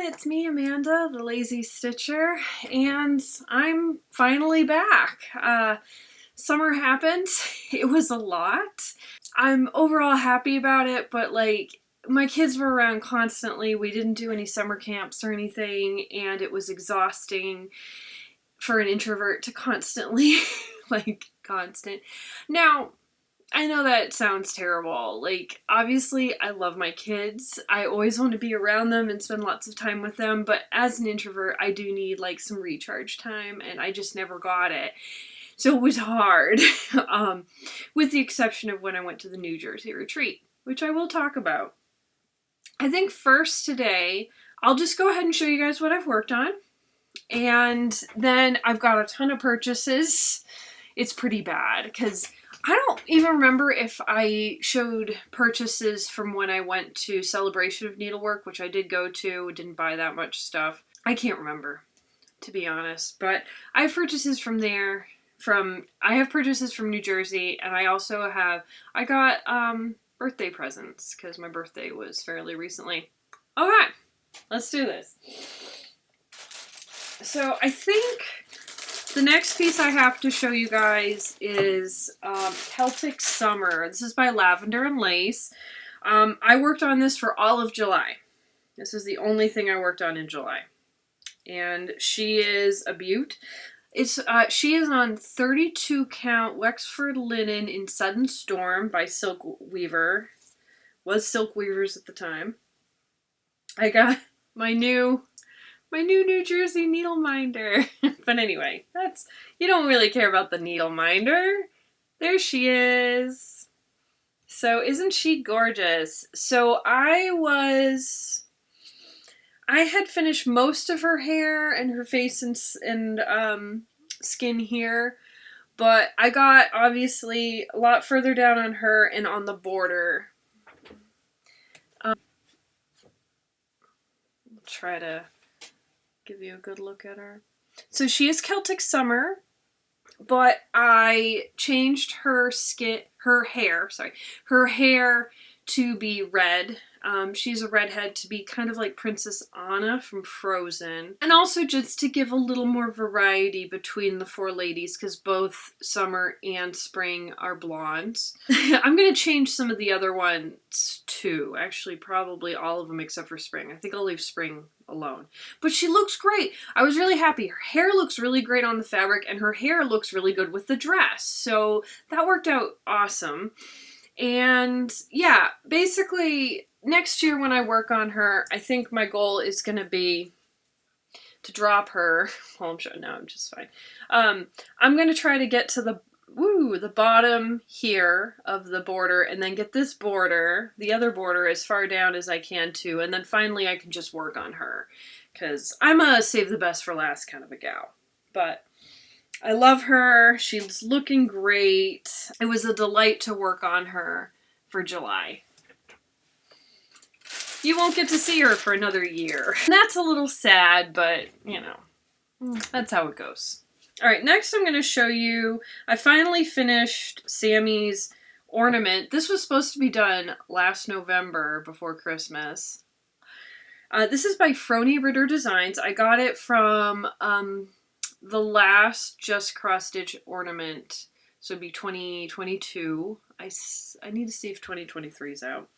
it's me, Amanda, the Lazy Stitcher, and I'm finally back. Summer happened. It was a lot. I'm overall happy about it, but like, my kids were around constantly. We didn't do any summer camps or anything, and it was exhausting for an introvert to constantly, constant. Now, I know that sounds terrible. Like, obviously, I love my kids. I always want to be around them and spend lots of time with them, but as an introvert, I do need, some recharge time, and I just never got it. So it was hard, with the exception of when I went to the New Jersey retreat, which I will talk about. I think first today, I'll just go ahead and show you guys what I've worked on, and then I've got a ton of purchases. It's pretty bad, because I don't even remember if I showed purchases from when I went to Celebration of Needlework, which I did go to, didn't buy that much stuff. I can't remember, to be honest, but I have purchases from there. I have purchases from New Jersey, and I got birthday presents, because my birthday was fairly recently. Okay, let's do this. So I think the next piece I have to show you guys is Celtic Summer. This is by Lavender and Lace. I worked on this for all of July. This is the only thing I worked on in July. And she is a beaut. She is on 32 count Wexford linen in Sudden Storm by Silk Weaver. Was Silk Weavers at the time. I got my new New Jersey needle minder. But anyway, you don't really care about the needle minder. There she is. So isn't she gorgeous? So I had finished most of her hair and her face and skin here, but I got obviously a lot further down on her and on the border. I'll try to give you a good look at her. So she is Celtic Summer, but I changed her hair to be red. She's a redhead to be kind of like Princess Anna from Frozen. And also just to give a little more variety between the four ladies, because both Summer and Spring are blondes. I'm going to change some of the other ones too. Actually, probably all of them except for Spring. I think I'll leave Spring alone. But she looks great. I was really happy. Her hair looks really great on the fabric, and her hair looks really good with the dress. So that worked out awesome. And yeah, basically next year when I work on her, I think my goal is going to be to drop her. Well, I'm sure now I'm just fine. I'm going to try to get to the bottom here of the border, and then get this border, the other border, as far down as I can too. And then finally I can just work on her, because I'm a save the best for last kind of a gal. But I love her. She's looking great. It was a delight to work on her for July. You won't get to see her for another year. And that's a little sad, but, that's how it goes. All right, next I'm going to show you, I finally finished Sammy's ornament. This was supposed to be done last November before Christmas. This is by Frony Ritter Designs. I got it from the last Just Cross Stitch ornament, so it'd be 2022. I need to see if 2023 is out.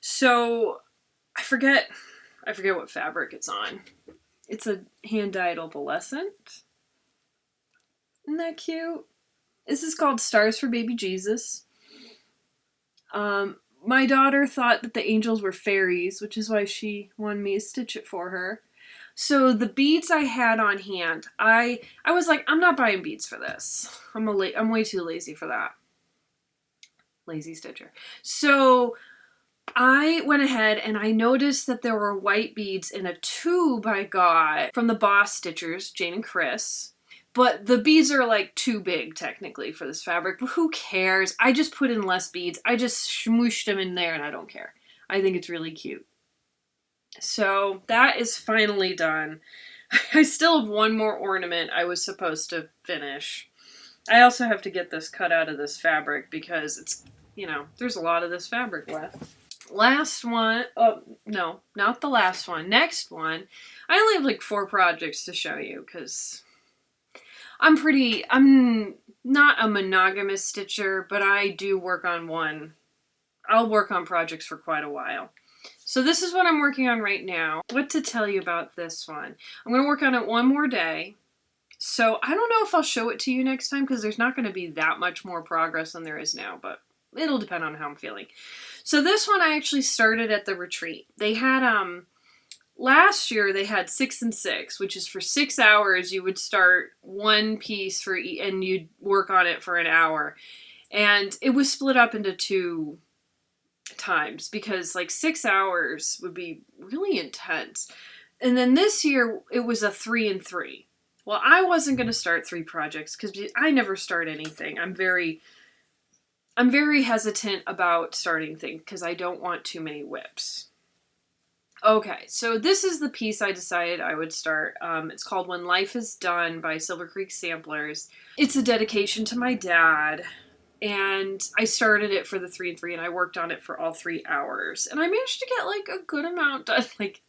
So I forget what fabric it's on. It's a hand-dyed opalescent. Isn't that cute? This is called Stars for Baby Jesus. My daughter thought that the angels were fairies, which is why she wanted me to stitch it for her. So the beads I had on hand, I was like, I'm not buying beads for this. I'm way too lazy for that. Lazy Stitcher. So I went ahead and I noticed that there were white beads in a tube I got from the Boss Stitchers, Jane and Chris. But the beads are too big technically for this fabric, but who cares? I just put in less beads. I just smooshed them in there and I don't care. I think it's really cute. So that is finally done. I still have one more ornament I was supposed to finish. I also have to get this cut out of this fabric because it's, there's a lot of this fabric left. Last one, oh no, not the last one, next one. I only have like 4 projects to show you because I'm not a monogamous stitcher, but I do work on one. I'll work on projects for quite a while. So this is what I'm working on right now. What to tell you about this one? I'm going to work on it one more day. So I don't know if I'll show it to you next time because there's not going to be that much more progress than there is now, but it'll depend on how I'm feeling. So this one I actually started at the retreat. They had, last year they had 6 and 6, which is for 6 hours you would start one piece and you'd work on it for an hour. And it was split up into 2 times because like 6 hours would be really intense. And then this year it was a 3 and 3. Well, I wasn't going to start 3 projects because I never start anything. I'm very hesitant about starting things because I don't want too many whips. Okay, so this is the piece I decided I would start. It's called When Life is Done by Silver Creek Samplers. It's a dedication to my dad. And I started it for the 3 and 3 and I worked on it for all 3 hours. And I managed to get like a good amount done. Like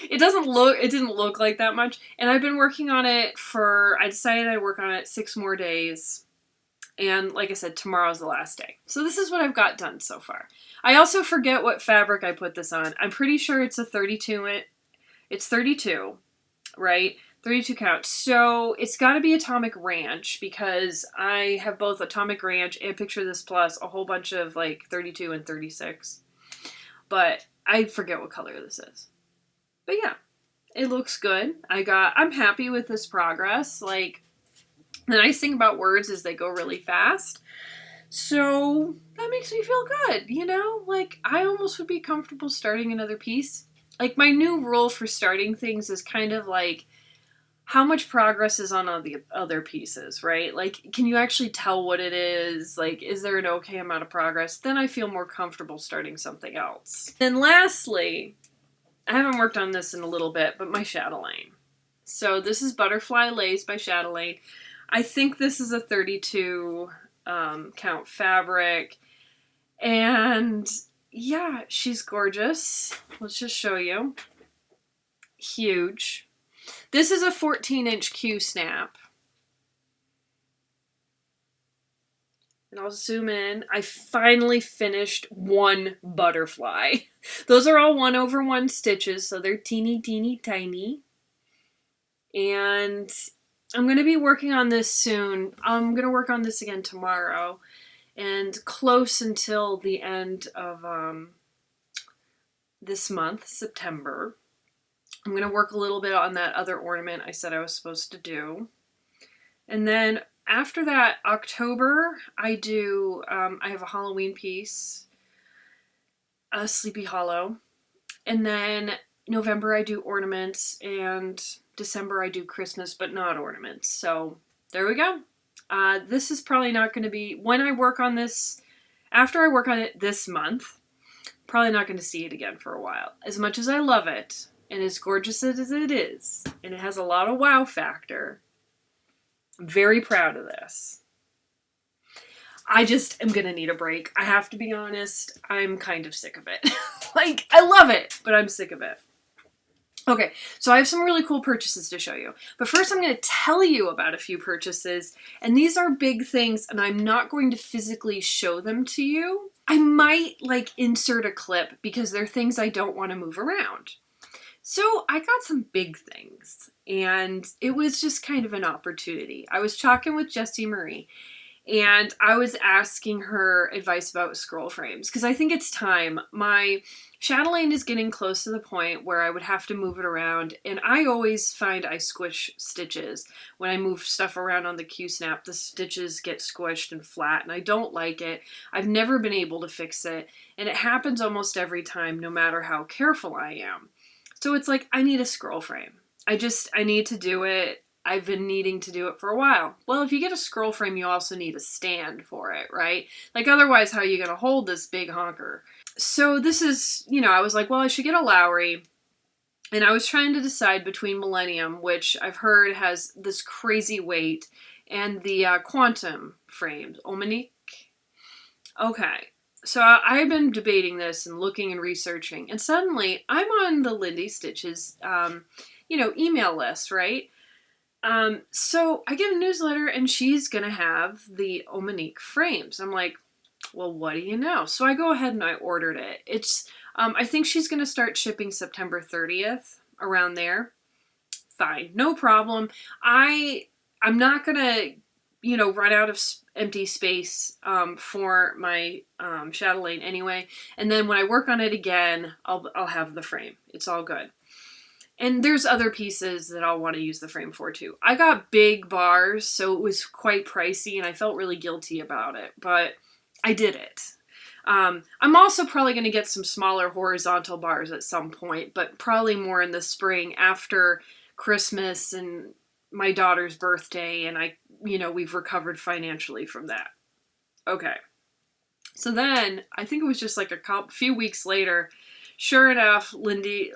it didn't look like that much. And I've been working on it I decided I'd work on it 6 more days. And like I said, tomorrow's the last day. So this is what I've got done so far. I also forget what fabric I put this on. I'm pretty sure it's a 32. It's 32, right? 32 count. So it's got to be Atomic Ranch because I have both Atomic Ranch and Picture This Plus, a whole bunch of like 32 and 36. But I forget what color this is. But yeah, it looks good. I'm happy with this progress. Like, the nice thing about words is they go really fast. So that makes me feel good, you know? Like, I almost would be comfortable starting another piece. Like, my new rule for starting things is kind of like, how much progress is on all the other pieces, right? Like, can you actually tell what it is? Like, is there an okay amount of progress? Then I feel more comfortable starting something else. And lastly, I haven't worked on this in a little bit, but my chatelaine. So this is Butterfly Lace by Chatelaine. I think this is a 32 count fabric. And yeah, she's gorgeous. Let's just show you. Huge. This is a 14-inch Q snap. And I'll zoom in. I finally finished one butterfly. Those are all 1/1 stitches, so they're teeny, teeny, tiny. And I'm going to be working on this soon. I'm going to work on this again tomorrow. And close until the end of this month, September. I'm going to work a little bit on that other ornament I said I was supposed to do. And then after that, October, I have a Halloween piece, a Sleepy Hollow. And then November, I do ornaments, and December, I do Christmas, but not ornaments. So there we go. This is probably not going to be, when I work on this, after I work on it this month, probably not going to see it again for a while. As much as I love it, and as gorgeous as it is, and it has a lot of wow factor, I'm very proud of this. I just am going to need a break. I have to be honest, I'm kind of sick of it. Like, I love it, but I'm sick of it. Okay, so I have some really cool purchases to show you. But first I'm going to tell you about a few purchases, and these are big things, and I'm not going to physically show them to you. I might, like, insert a clip because they're things I don't want to move around. So I got some big things, and it was just kind of an opportunity. I was talking with Jessie Marie, and I was asking her advice about scroll frames, because I think it's time. My chatelaine is getting close to the point where I would have to move it around, and I always find I squish stitches. When I move stuff around on the Q-snap, the stitches get squished and flat, and I don't like it. I've never been able to fix it, and it happens almost every time, no matter how careful I am. So it's like, I need a scroll frame. I need to do it. I've been needing to do it for a while. Well, if you get a scroll frame, you also need a stand for it, right? Like, otherwise, how are you going to hold this big honker? So this is, I was like, well, I should get a Lowry. And I was trying to decide between Millennium, which I've heard has this crazy weight, and the Quantum frames. Omnique? Okay. So I've been debating this and looking and researching, and suddenly I'm on the Lindy Stitches, email list, right? So I get a newsletter, and she's gonna have the Omanique frames. I'm like, well, what do you know? So I go ahead and I ordered it. I think she's gonna start shipping September 30th, around there. Fine, no problem. I'm not gonna, run out of empty space for my chatelaine anyway. And then when I work on it again, I'll have the frame. It's all good. And there's other pieces that I'll want to use the frame for too. I got big bars, so it was quite pricey, and I felt really guilty about it, but I did it. I'm also probably going to get some smaller horizontal bars at some point, but probably more in the spring after Christmas and my daughter's birthday, and we've recovered financially from that. Okay. So then, I think it was just like few weeks later, sure enough, Lindy,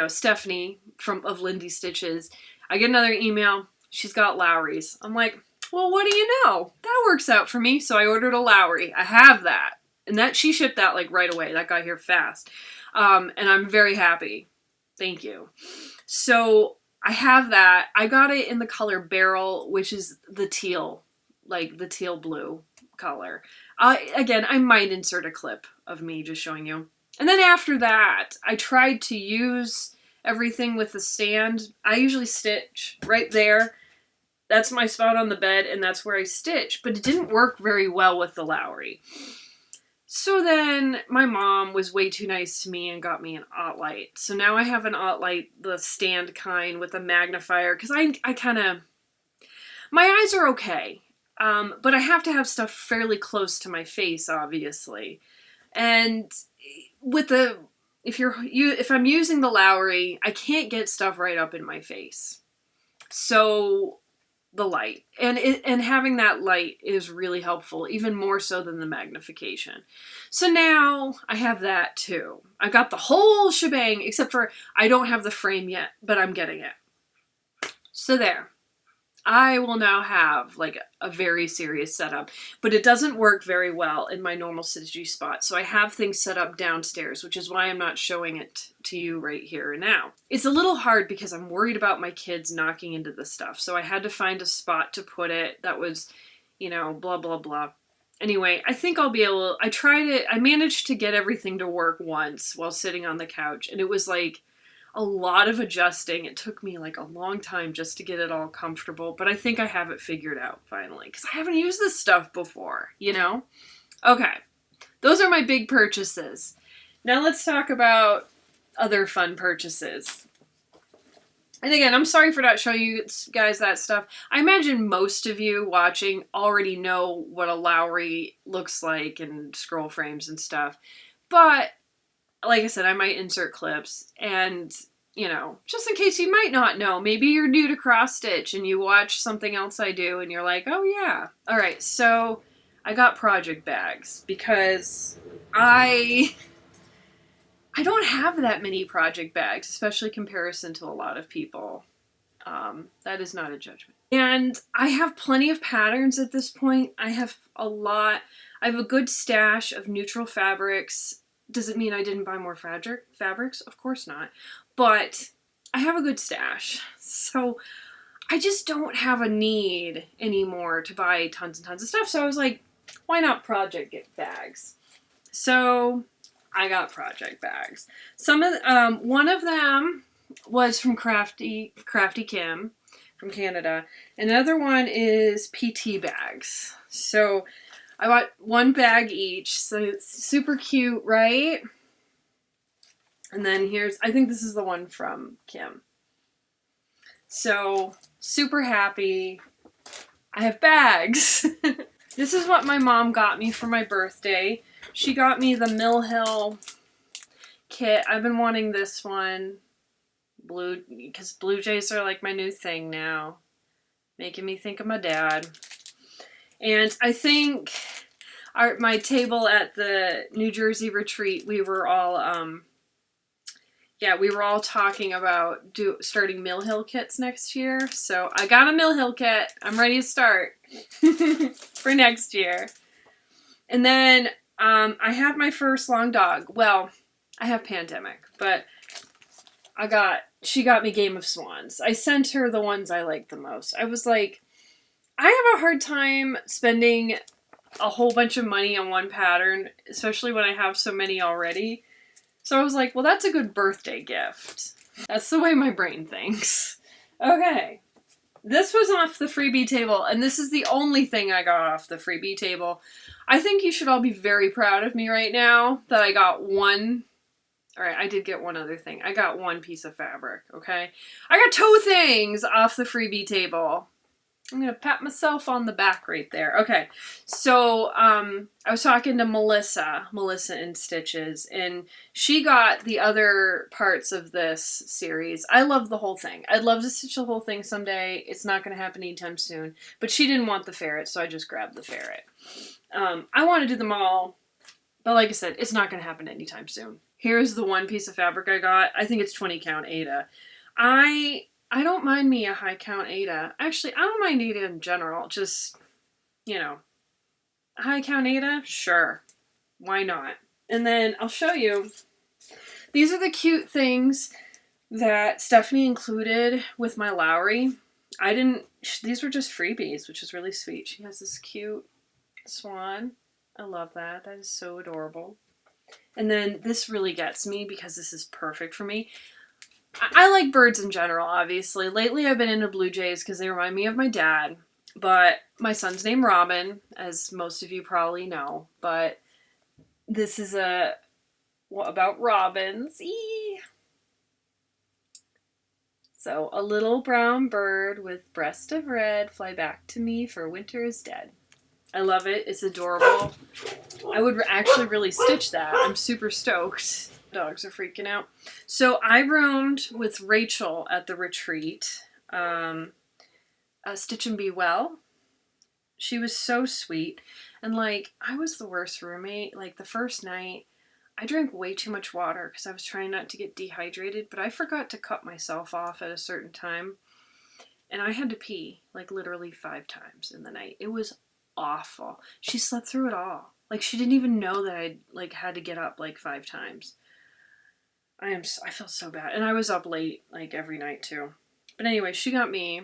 Stephanie of Lindy Stitches, I get another email. She's got Lowry's. I'm like, well, what do you know? That works out for me. So I ordered a Lowry. I have that. And she shipped that like right away. That got here fast. And I'm very happy. Thank you. So I have that. I got it in the color Beryl, which is the teal, like the teal blue color. Again, I might insert a clip of me just showing you. And then after that, I tried to use everything with the stand. I usually stitch right there. That's my spot on the bed, and that's where I stitch. But it didn't work very well with the Lowry. So then my mom was way too nice to me and got me an Ottlight. So now I have an Ottlight, the stand kind with a magnifier, because I kind of... My eyes are okay, but I have to have stuff fairly close to my face, obviously. And if I'm using the Lowry, I can't get stuff right up in my face. So the light and having that light is really helpful, even more so than the magnification. So now I have that too. I got the whole shebang, except for I don't have the frame yet, but I'm getting it. So there. I will now have like a very serious setup, but it doesn't work very well in my normal Stitchy spot. So I have things set up downstairs, which is why I'm not showing it to you right here and now. It's a little hard because I'm worried about my kids knocking into the stuff. So I had to find a spot to put it that was, blah, blah, blah. Anyway, I think I'll be able, I managed to get everything to work once while sitting on the couch, and it was like a lot of adjusting. It took me like a long time just to get it all comfortable, but I think I have it figured out finally, because I haven't used this stuff before, Okay, those are my big purchases. Now let's talk about other fun purchases. And again, I'm sorry for not showing you guys that stuff. I imagine most of you watching already know what a Lowry looks like and scroll frames and stuff, but like I said, I might insert clips, and, just in case you might not know, maybe you're new to cross stitch and you watch something else I do and you're like, oh yeah. All right, so I got project bags because I don't have that many project bags, especially in comparison to a lot of people. That is not a judgment. And I have plenty of patterns at this point. I have a good stash of neutral fabrics. Does it mean I didn't buy more fabrics? Of course not. But I have a good stash. So I just don't have a need anymore to buy tons and tons of stuff. So I was like, why not project bags? So I got project bags. One of them was from Crafty Kim from Canada. Another one is PT bags. So I bought one bag each, so it's super cute, right? And then I think this is the one from Kim. So, super happy. I have bags. This is what my mom got me for my birthday. She got me the Mill Hill kit. I've been wanting this one. Because Blue Jays are like my new thing now. Making me think of my dad. And I think my table at the New Jersey retreat, we were all talking about starting Mill Hill kits next year. So I got a Mill Hill kit. I'm ready to start for next year. And then I have my first long dog. Well, I have pandemic, but she got me Game of Swans. I sent her the ones I liked the most. I was like, I have a hard time spending a whole bunch of money on one pattern, especially when I have so many already. So I was like, well, that's a good birthday gift. That's the way my brain thinks. Okay. This was off the freebie table, and this is the only thing I got off the freebie table. I think you should all be very proud of me right now that I got one. All right, I did get one other thing. I got one piece of fabric, okay? I got two things off the freebie table. I'm going to pat myself on the back right there. Okay, so I was talking to Melissa in Stitches, and she got the other parts of this series. I love the whole thing. I'd love to stitch the whole thing someday. It's not going to happen anytime soon, but she didn't want the ferret, so I just grabbed the ferret. I want to do them all, but like I said, it's not going to happen anytime soon. Here's the one piece of fabric I got. I think it's 20 count Aida. I don't mind me a high count Aida. Actually, I don't mind Aida in general. Just, you know, high count Aida? Sure. Why not? And then I'll show you. These are the cute things that Stephanie included with my Lowry. These were just freebies, which is really sweet. She has this cute swan. I love that. That is so adorable. And then this really gets me because this is perfect for me. I like birds in general, obviously. Lately I've been into blue jays because they remind me of my dad. But my son's named Robin, as most of you probably know. But this is about robins. Eee! So, a little brown bird with breast of red, fly back to me, for winter is dead. I love it. It's adorable. I would actually really stitch that. I'm super stoked. Dogs are freaking out. So I roomed with Rachel at the retreat. Stitch and Be Well. She was so sweet. And like, I was the worst roommate. Like the first night, I drank way too much water because I was trying not to get dehydrated, but I forgot to cut myself off at a certain time. And I had to pee like literally 5 times in the night. It was awful. She slept through it all. Like she didn't even know that I like had to get up like 5 times. I felt so bad, and I was up late like every night too. But anyway, she got me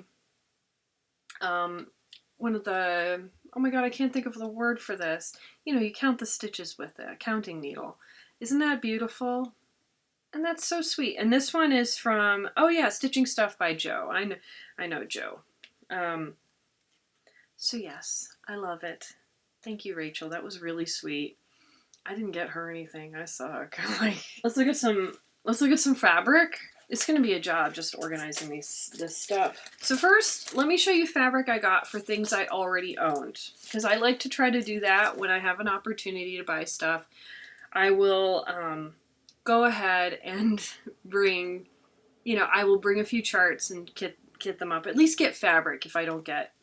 one of the, oh my god, I can't think of the word for this. You know, you count the stitches with it, a counting needle. Isn't that beautiful? And that's so sweet. And this one is from, oh yeah, Stitching Stuff by Joe. I know Joe. So yes, I love it. Thank you, Rachel. That was really sweet. I didn't get her anything. I suck. Like, let's look at some fabric. It's gonna be a job just organizing this stuff. So first, let me show you fabric I got for things I already owned, because I like to try to do that when I have an opportunity to buy stuff. I will go ahead and bring, I will bring a few charts and kit them up. At least get fabric if I don't get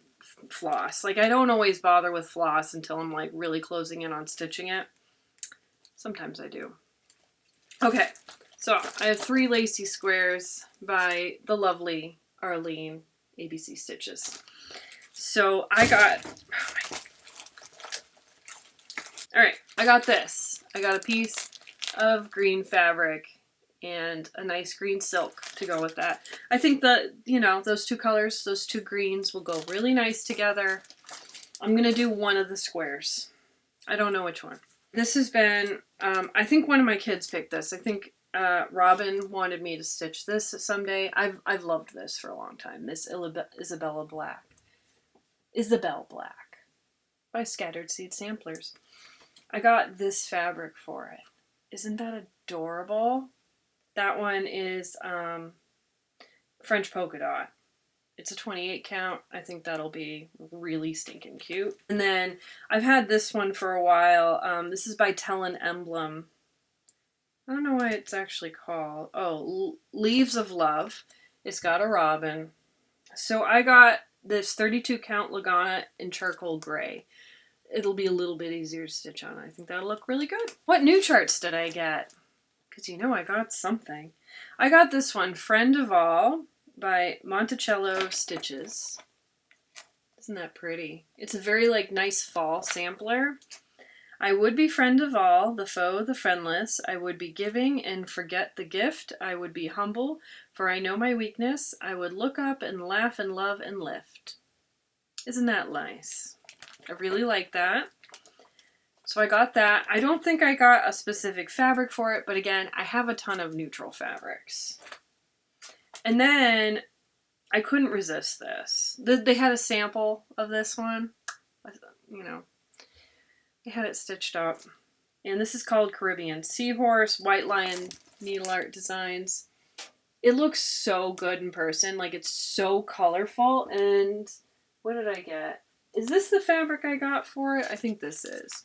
floss. Like I don't always bother with floss until I'm like really closing in on stitching it. Sometimes I do. Okay, so I have 3 lacy squares by the lovely Arlene ABC Stitches. So I got, alright, I got this. I got a piece of green fabric and a nice green silk to go with that. I think that, those 2 colors, those 2 greens will go really nice together. I'm going to do one of the squares. I don't know which one. This has been, I think one of my kids picked this. I think Robin wanted me to stitch this someday. I've loved this for a long time. This Isabelle Black by Scattered Seed Samplers. I got this fabric for it. Isn't that adorable? That one is French polka dot. It's a 28 count. I think that'll be really stinking cute. And then I've had this one for a while. This is by Tellin Emblem. I don't know why it's actually called. Oh, Leaves of Love. It's got a robin. So I got this 32 count Lagana in charcoal gray. It'll be a little bit easier to stitch on. I think that'll look really good. What new charts did I get? Because I got something. I got this one, Friend of All, by Monticello Stitches. Isn't that pretty? It's a very nice fall sampler. I would be friend of all, the foe, the friendless. I would be giving and forget the gift. I would be humble, for I know my weakness. I would look up and laugh and love and lift. Isn't that nice? I really like that. So I got that. I don't think I got a specific fabric for it, but again, I have a ton of neutral fabrics. And then I couldn't resist this. They had a sample of this one. You know, they had it stitched up. And this is called Caribbean Seahorse, White Lion Needle Art Designs. It looks so good in person. Like, it's so colorful. And what did I get? Is this the fabric I got for it? I think this is.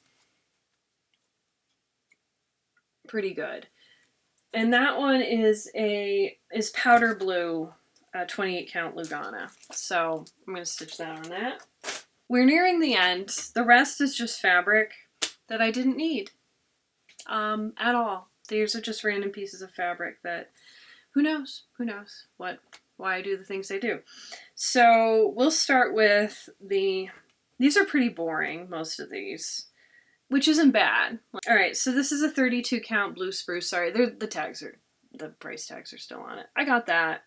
Pretty good. And that one is powder blue, 28 count Lugana. So I'm going to stitch that on that. We're nearing the end. The rest is just fabric that I didn't need at all. These are just random pieces of fabric that who knows why I do the things I do. So we'll start with these are pretty boring, most of these, which isn't bad. All right, so this is a 32 count blue spruce. Sorry, the price tags are still on it. I got that.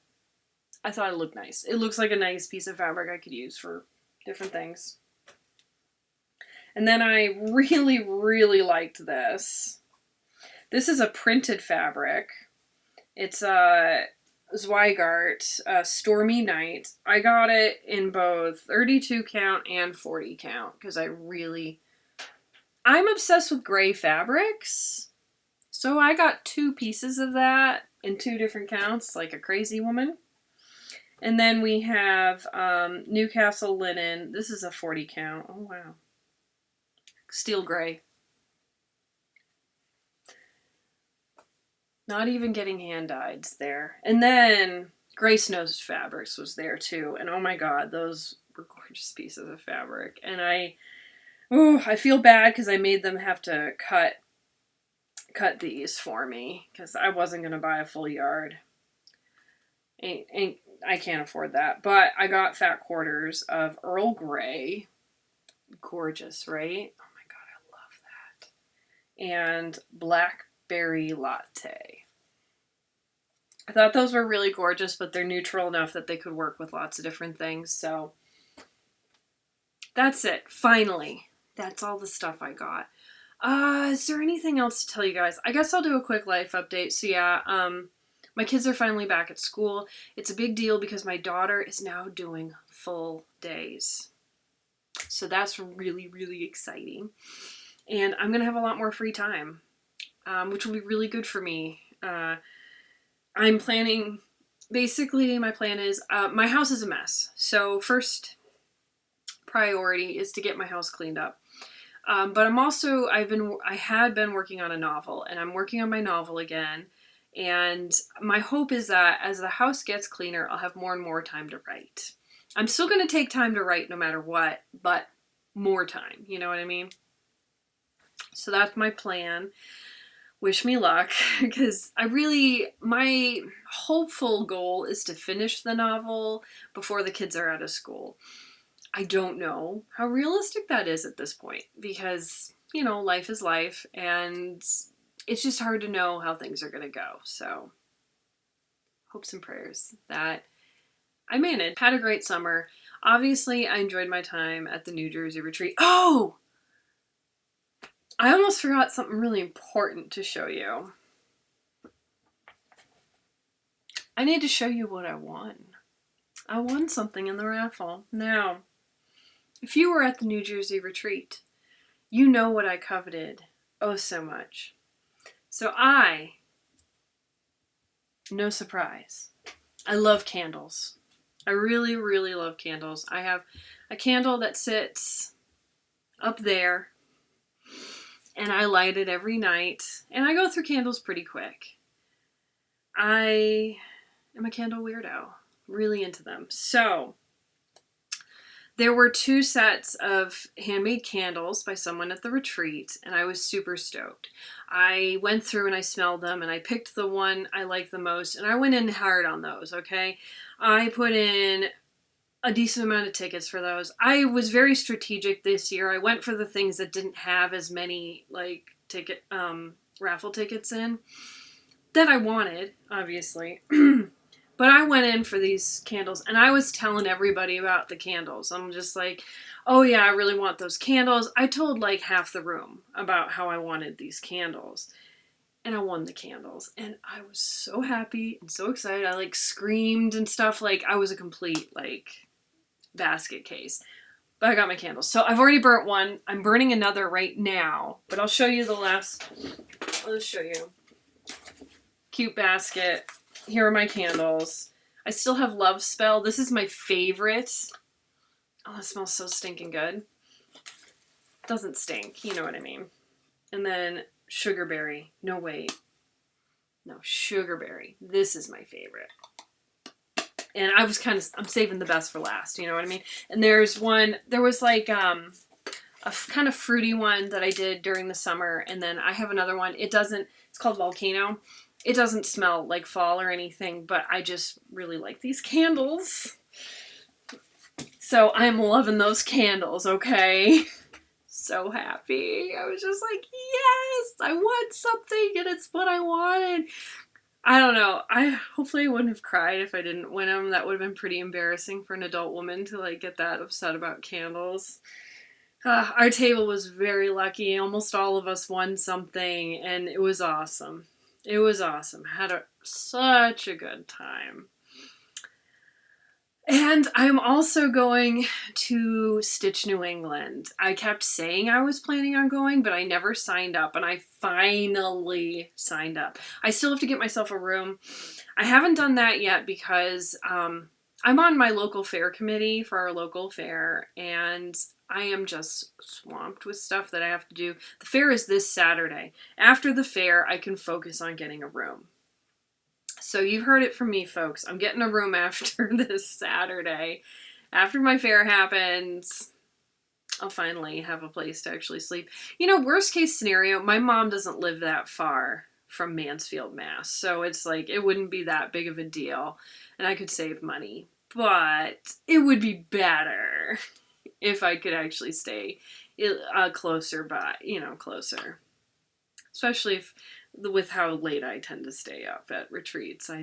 I thought it looked nice. It looks like a nice piece of fabric I could use for different things. And then I really, really liked this. This is a printed fabric. It's a Zweigart Stormy Night. I got it in both 32 count and 40 count because I'm obsessed with gray fabrics. So I got 2 pieces of that in 2 different counts, like a crazy woman. And then we have Newcastle linen. This is a 40 count. Oh, wow. Steel gray. Not even getting hand-dyed there. And then Grace Knows Fabrics was there too. And oh my god, those were gorgeous pieces of fabric. And I feel bad because I made them have to cut these for me because I wasn't going to buy a full yard. I can't afford that. But I got fat quarters of Earl Grey. Gorgeous, right? Oh my god, I love that. And Blackberry Latte. I thought those were really gorgeous, but they're neutral enough that they could work with lots of different things. So that's it. Finally. That's all the stuff I got. Is there anything else to tell you guys? I guess I'll do a quick life update. So yeah, my kids are finally back at school. It's a big deal because my daughter is now doing full days. So that's really, really exciting. And I'm going to have a lot more free time, which will be really good for me. I'm planning, basically my plan is, my house is a mess. So first priority is to get my house cleaned up. But I had been working on a novel, and I'm working on my novel again. And my hope is that as the house gets cleaner, I'll have more and more time to write. I'm still going to take time to write no matter what, but more time, you know what I mean? So that's my plan. Wish me luck, because my hopeful goal is to finish the novel before the kids are out of school. I don't know how realistic that is at this point, because, you know, life is life, and it's just hard to know how things are going to go. So, hopes and prayers that I managed. Had a great summer. Obviously, I enjoyed my time at the New Jersey retreat. Oh! I almost forgot something really important to show you. I need to show you what I won. I won something in the raffle. Now, if you were at the New Jersey retreat, you know what I coveted oh so much. So no surprise, I love candles. I really, really love candles. I have a candle that sits up there, and I light it every night, and I go through candles pretty quick. I am a candle weirdo, really into them. So there were 2 sets of handmade candles by someone at the retreat, and I was super stoked. I went through and I smelled them, and I picked the one I liked the most, and I went in hard on those, okay? I put in a decent amount of tickets for those. I was very strategic this year. I went for the things that didn't have as many like raffle tickets in that I wanted, obviously. But I went in for these candles, and I was telling everybody about the candles. I'm just like, oh yeah, I really want those candles. I told like half the room about how I wanted these candles. And I won the candles. And I was so happy and so excited. I like screamed and stuff. Like I was a complete like basket case. But I got my candles. So I've already burnt one. I'm burning another right now. But I'll show you the last. I'll just show you. Cute basket. Here are my candles. I still have Love Spell. This is my favorite. Oh, it smells so stinking good. Doesn't stink. You know what I mean. And then Sugarberry. No, wait. No, Sugarberry. This is my favorite. And I'm saving the best for last, you know what I mean? And there was like a kind of fruity one that I did during the summer, and then I have another one. It's called Volcano. It doesn't smell like fall or anything, but I just really like these candles. So I'm loving those candles, okay? So happy. I was just like, yes, I want something, and it's what I wanted. I don't know. Hopefully I wouldn't have cried if I didn't win them. That would have been pretty embarrassing for an adult woman to like get that upset about candles. Our table was very lucky. Almost all of us won something, and it was awesome. It was awesome. Had such a good time. And I'm also going to Stitch New England. I kept saying I was planning on going, but I never signed up, and I finally signed up. I still have to get myself a room. I haven't done that yet because I'm on my local fair committee for our local fair, and I am just swamped with stuff that I have to do. The fair is this Saturday. After the fair, I can focus on getting a room. So you've heard it from me, folks. I'm getting a room after this Saturday. After my fair happens, I'll finally have a place to actually sleep. You know, worst case scenario, my mom doesn't live that far from Mansfield, Mass. So it's like, it wouldn't be that big of a deal. And I could save money. But it would be better if I could actually stay closer by, closer. Especially with how late I tend to stay up at retreats. I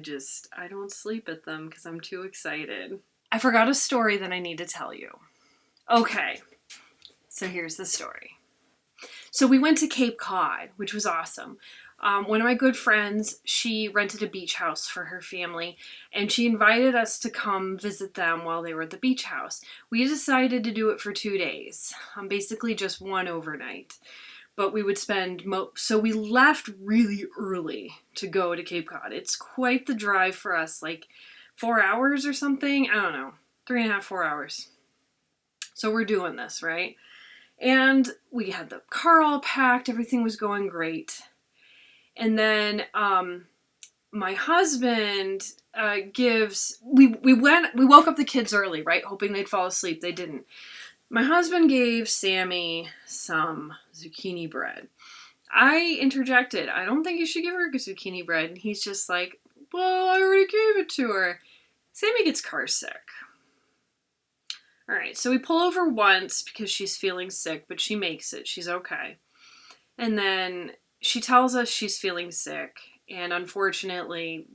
don't sleep at them because I'm too excited. I forgot a story that I need to tell you. Okay, so here's the story. So we went to Cape Cod, which was awesome. One of my good friends, she rented a beach house for her family, and she invited us to come visit them while they were at the beach house. We decided to do it for 2 days, basically just one overnight. But we would spend so we left really early to go to Cape Cod. It's quite the drive for us, like 4 hours or something. I don't know, 3.5, 4 hours. So we're doing this, right? And we had the car all packed. Everything was going great. And then my husband we woke up the kids early, right? Hoping they'd fall asleep. They didn't. My husband gave Sammy some zucchini bread. I interjected, I don't think you should give her zucchini bread. And he's just like, well, I already gave it to her. Sammy gets car sick. All right, so we pull over once because she's feeling sick, but she makes it. She's okay. And then she tells us she's feeling sick. And unfortunately,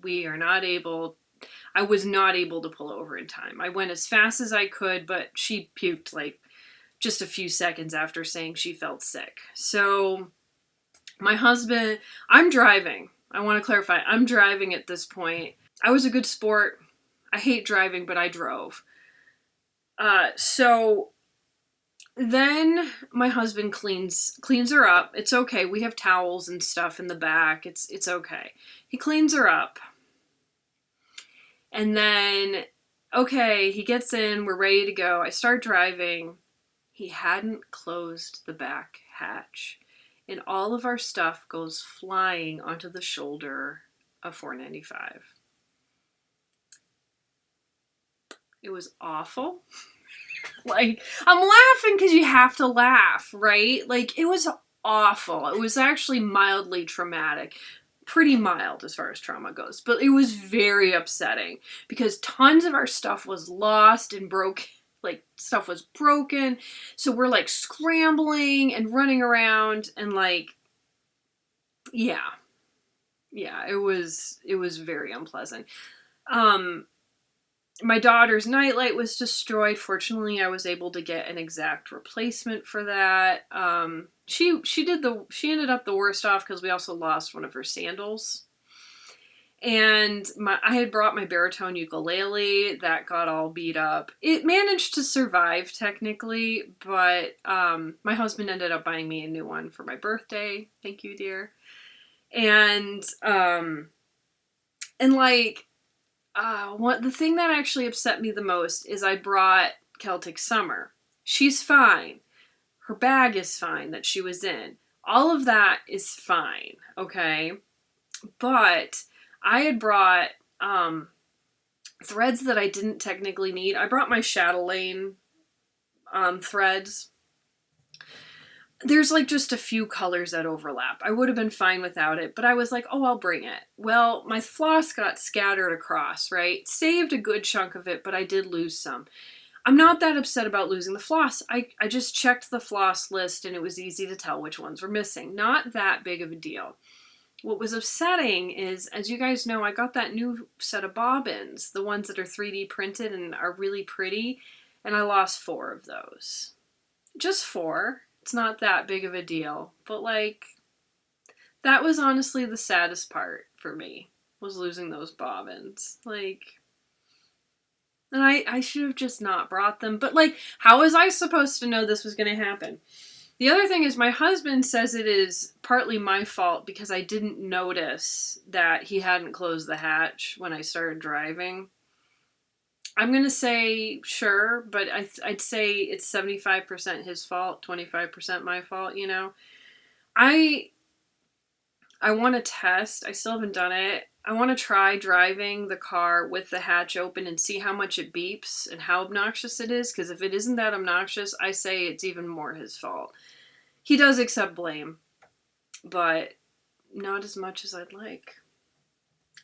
I was not able to pull over in time. I went as fast as I could, but she puked like just a few seconds after saying she felt sick. So my husband, I'm driving. I want to clarify, I'm driving at this point. I was a good sport. I hate driving, but I drove. So then my husband cleans her up. It's okay. We have towels and stuff in the back. It's okay. He cleans her up. And then, okay, he gets in, we're ready to go. I start driving. He hadn't closed the back hatch. And all of our stuff goes flying onto the shoulder of 495. It was awful. Like, I'm laughing because you have to laugh, right? Like, it was awful. It was actually mildly traumatic. pretty mild as far as trauma goes, but it was very upsetting because tons of our stuff was lost and broken. Like, stuff was broken, so we're like scrambling and running around, and like, yeah, it was very unpleasant. My daughter's nightlight was destroyed. Fortunately, I was able to get an exact replacement for that. She ended up the worst off because we also lost one of her sandals. And I had brought my baritone ukulele that got all beat up. It managed to survive technically, but my husband ended up buying me a new one for my birthday. Thank you, dear. And like, the thing that actually upset me the most is I brought Celtic Summer. She's fine. Her bag is fine that she was in. All of that is fine, okay? But I had brought threads that I didn't technically need. I brought my chatelaine threads. There's like just a few colors that overlap. I would have been fine without it, but I was like, oh, I'll bring it. Well, my floss got scattered across, right? Saved a good chunk of it, but I did lose some. I'm not that upset about losing the floss. I just checked the floss list and it was easy to tell which ones were missing. Not that big of a deal. What was upsetting is, as you guys know, I got that new set of bobbins, the ones that are 3D printed and are really pretty, and I lost 4 of those. Just 4. It's not that big of a deal, but like, that was honestly the saddest part for me, was losing those bobbins. Like, and I should have just not brought them, but like, how was I supposed to know this was going to happen? The other thing is my husband says it is partly my fault because I didn't notice that he hadn't closed the hatch when I started driving. I'm going to say sure, but I'd say it's 75% his fault, 25% my fault, you know. I want to test. I still haven't done it. I want to try driving the car with the hatch open and see how much it beeps and how obnoxious it is, because if it isn't that obnoxious, I say it's even more his fault. He does accept blame, but not as much as I'd like.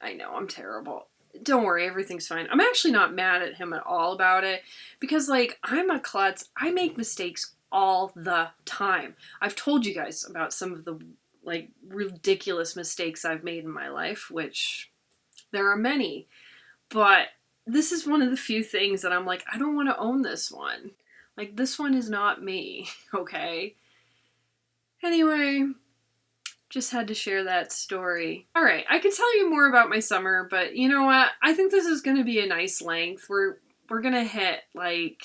I know, I'm terrible. Don't worry, everything's fine. I'm actually not mad at him at all about it, because, like, I'm a klutz. I make mistakes all the time. I've told you guys about some of the, like, ridiculous mistakes I've made in my life, which there are many. But this is one of the few things that I'm like, I don't want to own this one. Like, this one is not me, okay? Anyway, just had to share that story. All right, I could tell you more about my summer, but you know what? I think this is going to be a nice length. We're going to hit like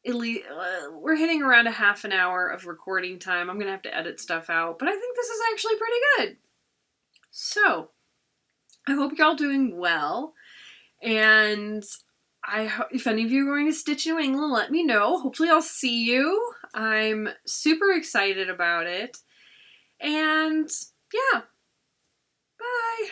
at least we're hitting around a half an hour of recording time. I'm going to have to edit stuff out, but I think this is actually pretty good. So, I hope y'all doing well, and if any of you are going to Stitch New England, let me know. Hopefully I'll see you. I'm super excited about it. And yeah, bye.